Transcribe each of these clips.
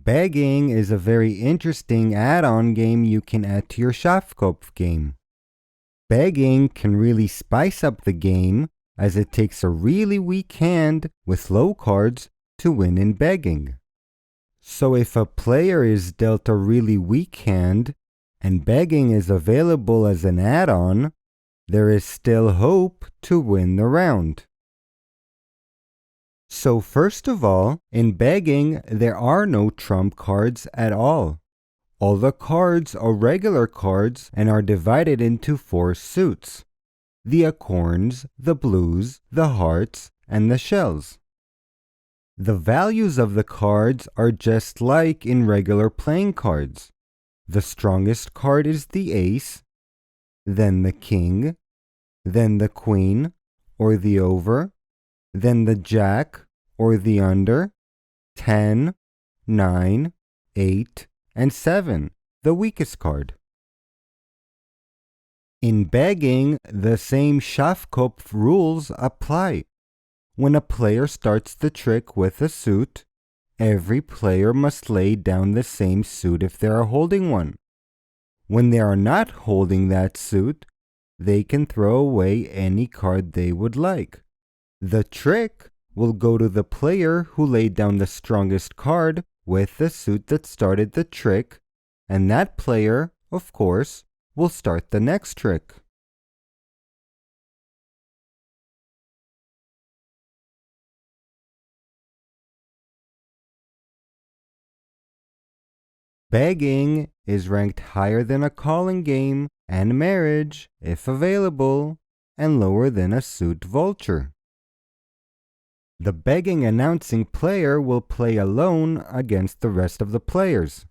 Begging is a very interesting add-on game you can add to your Schafkopf game. Begging can really spice up the game as it takes a really weak hand with low cards to win in begging. So if a player is dealt a really weak hand and begging is available as an add-on, there is still hope to win the round. So first of all, in begging, there are no trump cards at all. All the cards are regular cards and are divided into 4 suits: the acorns, the blues, the hearts, and the shells. The values of the cards are just like in regular playing cards. The strongest card is the ace, then the king, then the queen or the over, then the jack or the under, 10, 9, 8, and 7, the weakest card. In begging, the same Schafkopf rules apply. When a player starts the trick with a suit, every player must lay down the same suit if they are holding one. When they are not holding that suit, they can throw away any card they would like. The trick will go to the player who laid down the strongest card with the suit that started the trick, and that player, of course, will start the next trick. Begging is ranked higher than a calling game and marriage, if available, and lower than a suit vulture. The begging announcing player will play alone against the rest of the players.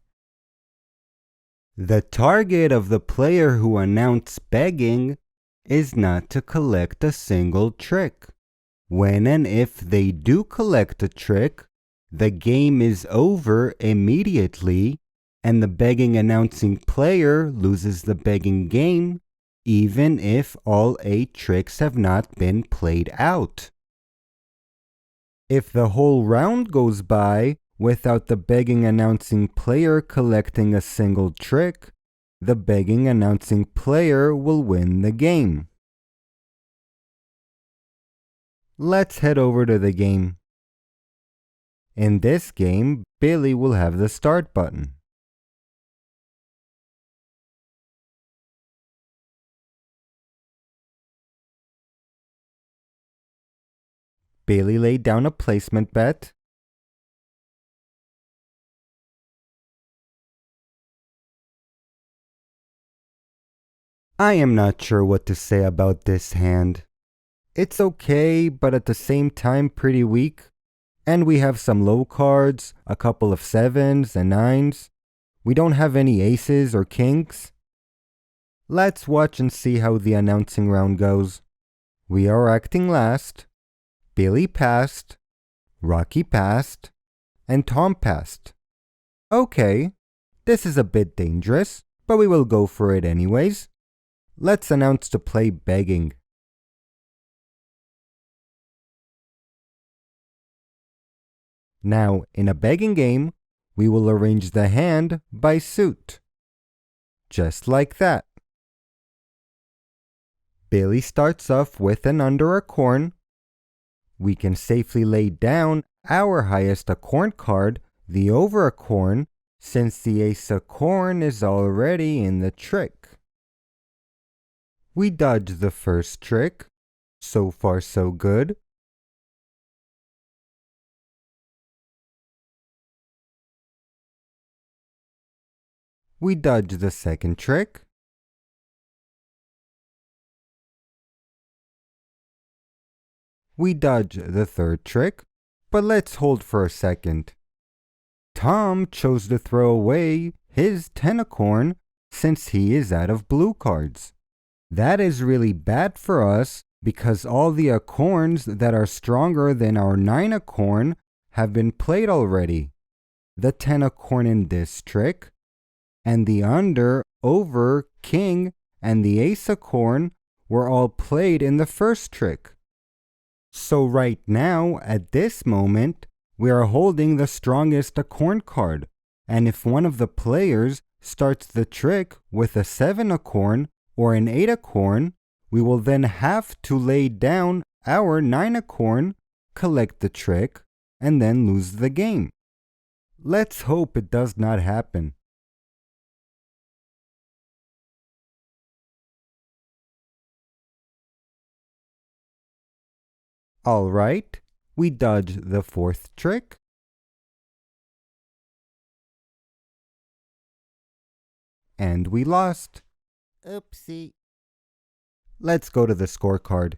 The target of the player who announced begging is not to collect a single trick. When and if they do collect a trick, the game is over immediately, and the begging announcing player loses the begging game, even if all 8 tricks have not been played out. If the whole round goes by without the begging announcing player collecting a single trick, the begging announcing player will win the game. Let's head over to the game. In this game, Billy will have the start button. Billy laid down a placement bet. I am not sure what to say about this hand. It's okay, but at the same time pretty weak. And we have some low cards, a couple of 7s and 9s. We don't have any aces or kings. Let's watch and see how the announcing round goes. We are acting last. Billy passed, Rocky passed, and Tom passed. Okay, this is a bit dangerous, but we will go for it anyways. Let's announce to play begging. Now, in a begging game, we will arrange the hand by suit. Just like that. Billy starts off with an under acorn. We can safely lay down our highest acorn card, the over acorn, since the ace acorn is already in the trick. We dodge the first trick. So far so good. We dodge the second trick. We dodge the third trick, but let's hold for a second. Tom chose to throw away his 10 acorn since he is out of blue cards. That is really bad for us because all the acorns that are stronger than our 9 acorn have been played already. The 10 acorn in this trick, and the under, over, king, and the ace acorn were all played in the first trick. So right now, at this moment, we are holding the strongest acorn card, and if one of the players starts the trick with a 7 acorn or an 8 acorn, we will then have to lay down our 9 acorn, collect the trick, and then lose the game. Let's hope it does not happen. Alright, we dodged the 4th trick. And we lost. Oopsie. Let's go to the scorecard.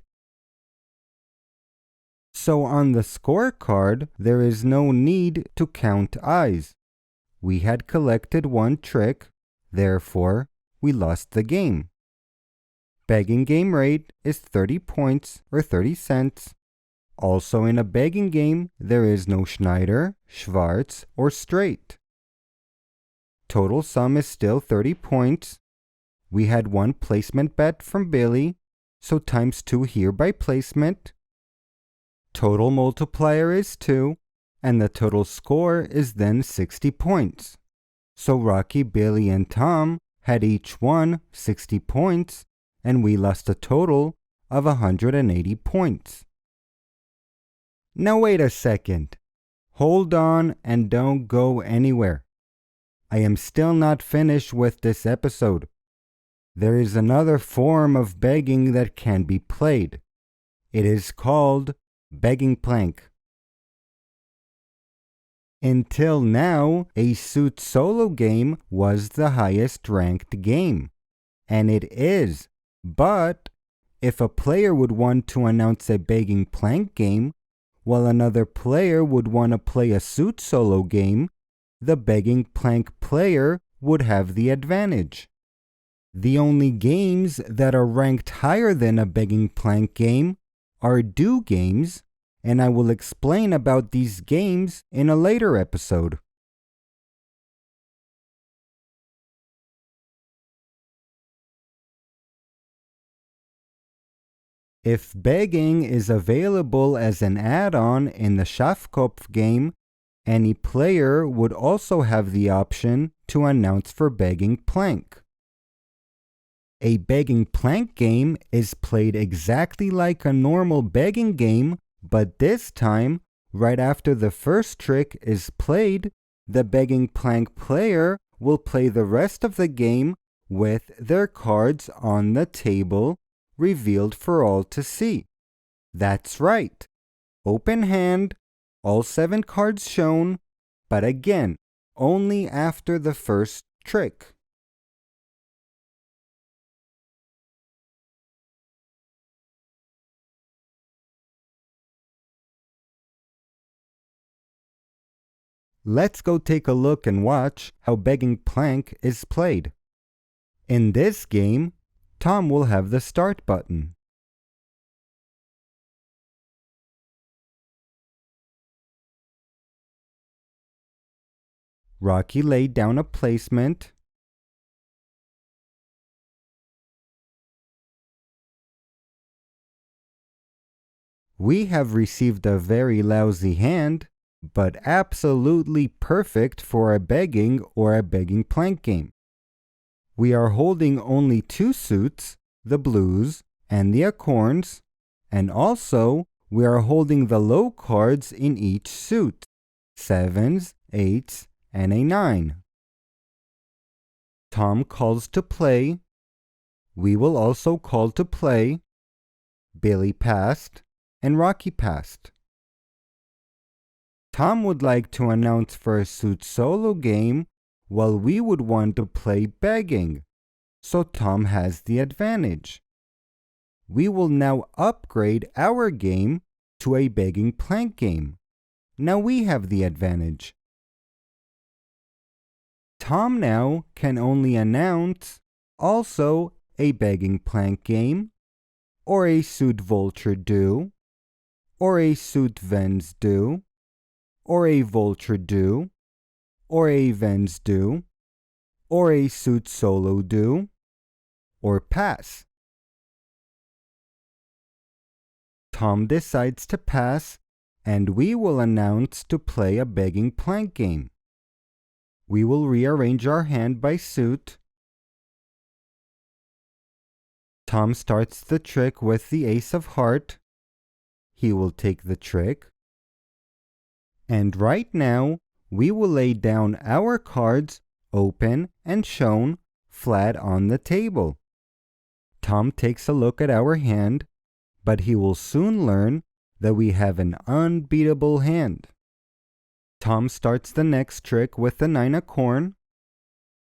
So on the scorecard, there is no need to count eyes. We had collected 1 trick, therefore we lost the game. Begging game rate is 30 points or 30 cents. Also in a begging game, there is no Schneider, Schwarz, or straight. Total sum is still 30 points. We had 1 placement bet from Billy, so times 2 here by placement. Total multiplier is 2, and the total score is then 60 points. So Rocky, Billy, and Tom had each won 60 points, and we lost a total of 180 points. Now wait a second. Hold on and don't go anywhere. I am still not finished with this episode. There is another form of begging that can be played. It is called begging plank. Until now, a suit solo game was the highest ranked game. And it is. But if a player would want to announce a begging plank game, while another player would want to play a suit solo game, the begging plank player would have the advantage. The only games that are ranked higher than a begging plank game are do games, and I will explain about these games in a later episode. If begging is available as an add-on in the Schafkopf game, any player would also have the option to announce for begging plank. A begging plank game is played exactly like a normal begging game, but this time, right after the first trick is played, the begging plank player will play the rest of the game with their cards on the table, revealed for all to see. That's right. Open hand, all 7 cards shown, but again, only after the first trick. Let's go take a look and watch how begging plank is played. In this game, Tom will have the start button. Rocky laid down a placement. We have received a very lousy hand, but absolutely perfect for a begging or a begging plank game. We are holding only 2 suits, the blues and the acorns, and also we are holding the low cards in each suit, 7s, 8s, and a 9. Tom calls to play. We will also call to play. Billy passed, and Rocky passed. Tom would like to announce for a suit solo game, while we would want to play begging, so Tom has the advantage. We will now upgrade our game to a begging plank game. Now we have the advantage. Tom now can only announce also a begging plank game, or a suit vulture do, or a suit vens do, or a vulture do, or a vens do, or a suit solo do, or pass. Tom decides to pass, and we will announce to play a begging plank game. We will rearrange our hand by suit. Tom starts the trick with the ace of heart. He will take the trick. And right now, we will lay down our cards, open and shown, flat on the table. Tom takes a look at our hand, but he will soon learn that we have an unbeatable hand. Tom starts the next trick with the 9 of corn.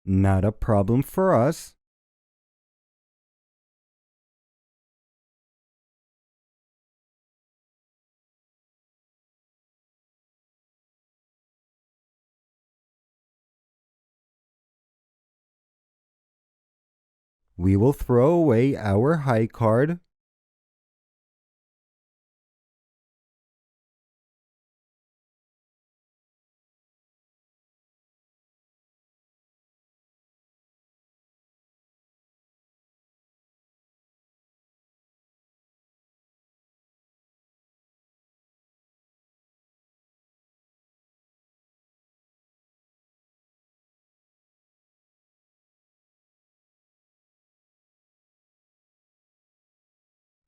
Not a problem for us. We will throw away our high card.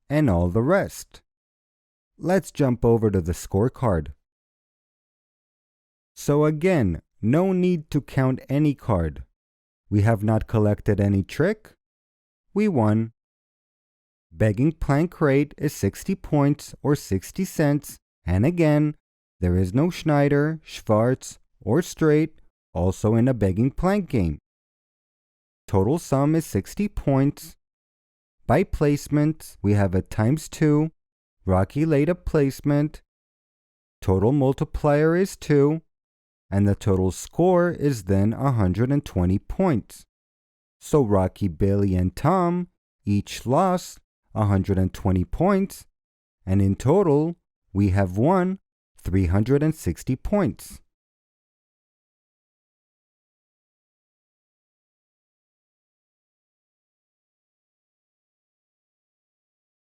And all the rest. Let's jump over to the scorecard. So again, no need to count any card. We have not collected any trick. We won. Begging plank rate is 60 points or 60 cents. And again, there is no Schneider, Schwarz, or straight, also in a begging plank game. Total sum is 60 points. By placement, we have a ×2. Rocky laid a placement. Total multiplier is 2. And the total score is then 120 points. So Rocky, Billy, and Tom each lost 120 points. And in total, we have won 360 points.